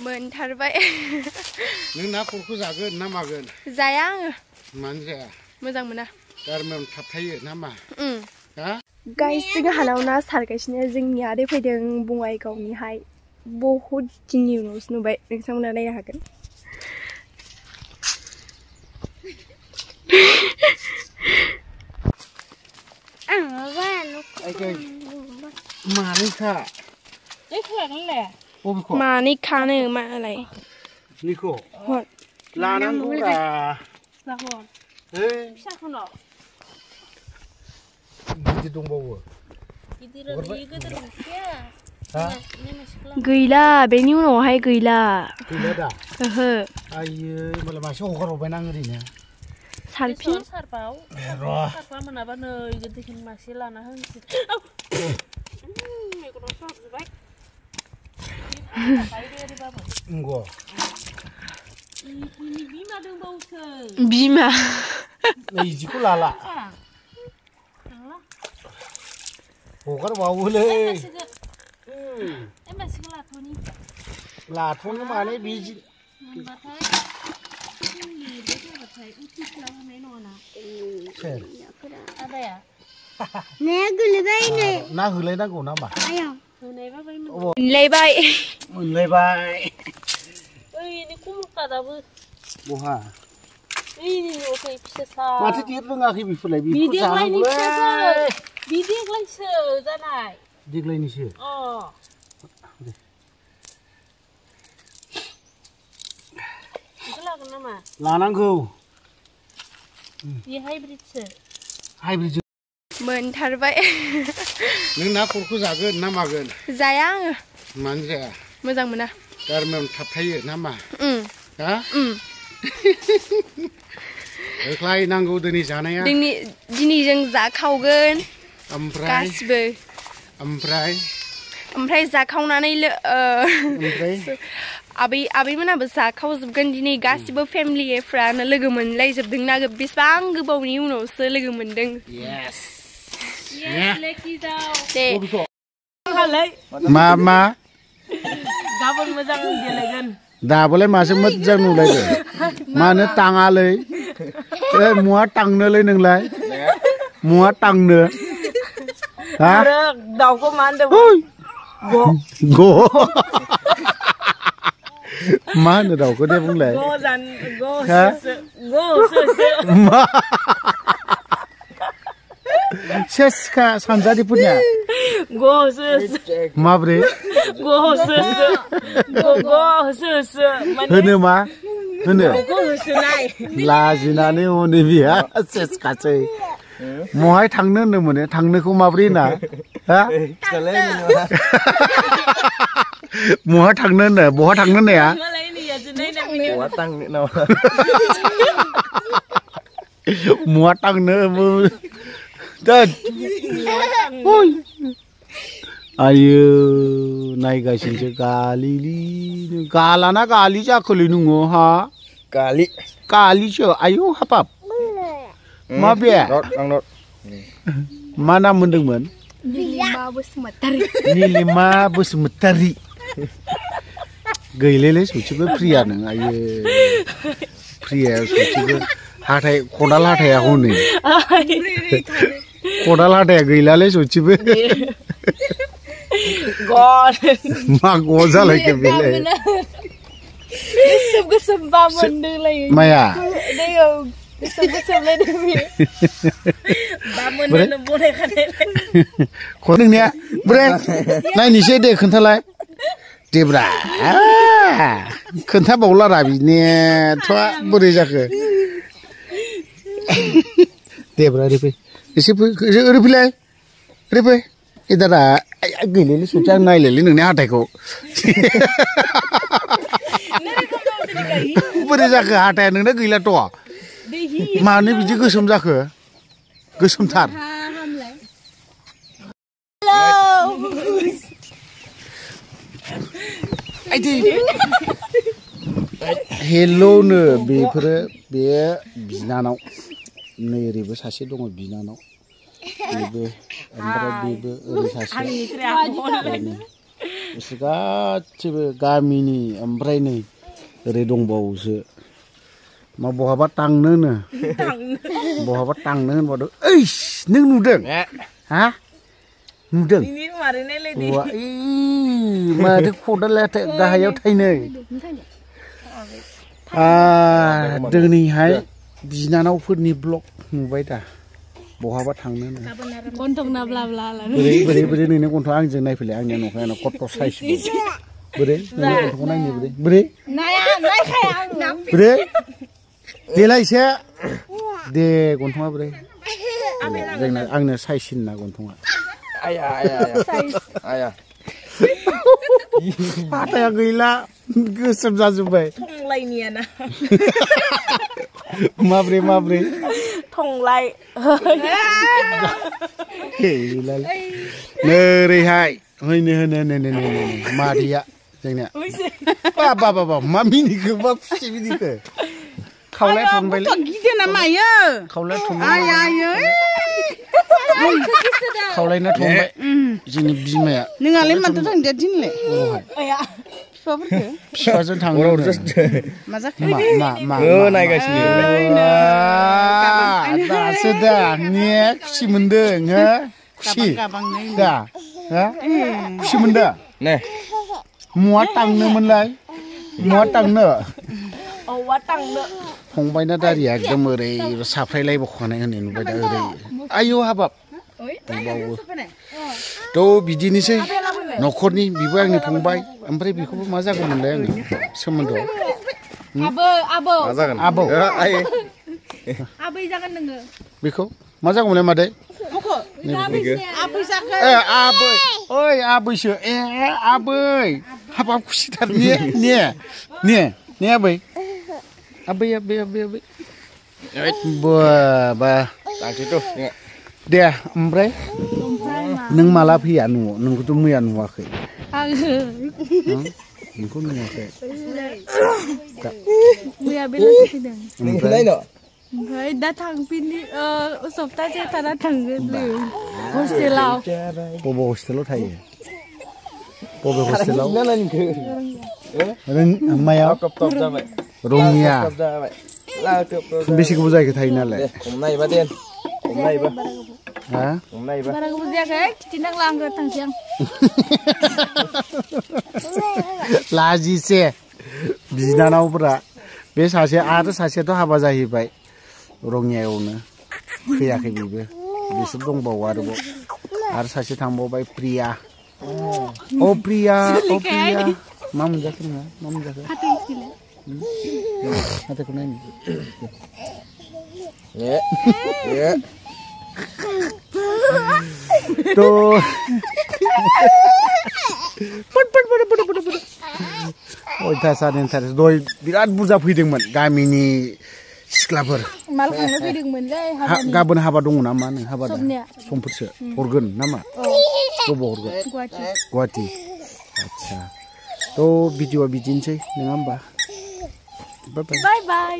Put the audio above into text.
मोनथारबाय नों नाखौरखौ जागोन ना मागोन? जाया आङो। मानो जाया? मोजां मोना। गारमायाव थाबथायो ना मा? हा? गाइस जों हानाव ना सारगासिनो जोंनि आदै फैदों बङाइगावनिहाय बहुद दिननि उनावसो नुबाय नोंथांमोना नायनो हागोन। मानैखा मानैखानो मालाय निखौ लानांगौब्रा गिदिर दंबावो गैला बेनि उनावहाय गैला दा ओहो आइयो होमबालाय मासे हगारहरबाय आं ओरैनो सारफिन सारबाव सारफा मोनाबा नै गिदिर मासे लाना होनोसै मेगनाव सारजोबबाय नंगौ बिमा दंबावसो बिमा नैजिखौ लाला हगारबावोलै लाथ'नो माने बिदि ना होलायनांगौ ना मा? मोनलायबाय मोनलायबाय ओइनि कमलकाताबो बहा ओइनि न'खै फिसा माथो देर रोङाखै बेफोरलाय बिदेग्लायनि फिसासो बिदेग्लायसो जानाय देग्लायनिसो बेखौ लागोन नामा? लानांगौ बे हाइब्रिदसो हाइब्रिद मोनथारबाय नों नाखौरखौ जागोन ना मागोन? जाया आङो। मानो जाया? मोजां मोना। गारमायाव थाबथायो ना मा? हा? होख्लाय नांगौ दिनै जानाया दिनै जों जाखावगोन ओमफ्राय गासिबो ओमफ्राय जाखावनानै आबैमोनाबो जाखावजोबगोन दिनै गासिबो फेमिलिफ्रानो लोगो मोनलायजोबदोंना बेसेबां गोबावनि उनावसो लोगो मोनदों। मा गाबोन मोजां गेलेगोन दाबोलाय मासे मोजां नुलायदों मानो ताङालै मुवा तांनोलै नोंलाय मुवा तांनो आरो दाउखौ मा होनदों मा होनो दाउखौ दे बुंलाय सेसखा सानजारिफोरनिया माब्रै होनो मा होनो लाजिनानै हनै बिहा सेसखासै महाय थांनो होननो मोनो थांनोखौ माब्रै होना महाय थांनो होनो बहा थांनो होननाया मुवा थांनो आयो नायगासिनोसो गालाना गालि जाखोलै नोङो हा गालिसो आयौ हाबाब मा बे मा नाम मोनदोंमोन? निलिमा बसुमतारी गैलेले सौथिबो फ्रिया नों आयो फ्रिया सौथिबो हाथाय खदाल हाथाया हनै खदाल हाथाया गैलालै सौथिबो मा ग जालायखो बेलाय माया नोंनिया ब्रे नायनोसै दे खोन्थालाय देब्रा खोन्थाबावलारा बिनिथ' बोरै जाखो देब्रा ओरै फै एसे ओरै फैलाय ओरै फै दादा गैलेलै सौथि आं नायलायलै नोंनि हाथायखौ बोरै जाखो हाथाया नोंना गैलाथ' मानो बिदि गोसोम जाखो गोसोमथार हेल'नो बेफोरो बे बिनानाव नै ओरैबो सासे दङ बिनानाव बेबो ओमफ्राय बेबो ओरै सासे बिसोर गासिबो गामिनि ओमफ्राय नै ओरै दंबावोसो मा बहाबा थांनोनो बहाबा थांनो होनबाथ' ओइस नों नुदों हा नुदों माथो खदाला गाहायाव थाइनै दिनैहाय बिनानावफोरनि ब्लग नुबाय दा बहाबा थांनो गन्थंना ब्ला ब्ला बोरै बोरै नोंनि गन्थं आंजों नायफैलाय आंनिया नंखाय आंना कट साइज बोरै नोंनि गन्थंखौ नायनो बोरै बोरै देलाय एसे दे गन्थङा बोरै जोंना आंनो साइजसिन ना गन्थङा हाथाया गैला गोसोम जाजोब्बाय थंलायनियाना माब्रै माब्रै थंलाय नोरैहाय होनो मादैया जोंनिया बाबा मा मिनिखो मा खुसि मिनिखो खावलाय थनबाय गिदिर ना मायो खावलाय थनबाय खावलायना थनबाय जोंनि बिमाया नोंहालाय माथो थांदो दिनलाय फिफाजों थाङो मा जाखो मा नायगासिनो दासो दा ने खुसि मोनदों हो खुसि दा खुसि मोनदों ने मुवा थांनोमोनलाय मुवा थांनो औवा थांनो फंबायना दारिया एकदम ओरै साफ्रायलायबखानाय होननाय नुबाय दा ओरै आयौ हाबाब बावो थ' बिदिनोसै न'खरनि बिबो आंनि फंबाय ओमफ्राय बेखौबो मा जागौमोनलाय आङो सोमोन्दोआव आबौ आबै जागोन नोङो बेखौ मा जागौमोनलाय मादै आबै ओइ आबैसो आबै हाबाब खुसिथार ने आबै बा दे ओमफ्राय नों माला फैया न'आव नोंखौथ' मैया नुवाखै नोंखौ नुवाखै मैया बेलासि फैदों ओमफ्राय दा थांफिननि सप्तासे थाना थांगोन हस्टेलाव बबे हस्टेलाव थायो बबे हस्टेलाव मायाव रङिया बेसे गोबाव जायगा थायो नालाय बारा गोबाव जायाखै खिथिनांला आंबो थांसै आं लाजिसे बिनानावफोरा बे सासे आरो सासेयाथ' हाबा जाहैबाय रङियायावनो फैयाखै बेबो बिसोर दंबावो आरोबाव आरो सासे थांबावबाय प्रिया प्रिया मा मोनजाखो नोङो मा मोनजाखो हाथायखौ नायनो अयथासार इन्टारेस्ट दहाय बिराद बुरजा फैदोंमोन गामिनि सिख्लाफोर माल खांनो फैदोंमोनलै गाबोन हाबा दङ ना मा नों हाबा समफोरसो हरगोन नामा बबाव हरगोन गुवाहाटि आदसा थ' भिडिअ'आ बिदिनोसै नङा होमबा बाय बाय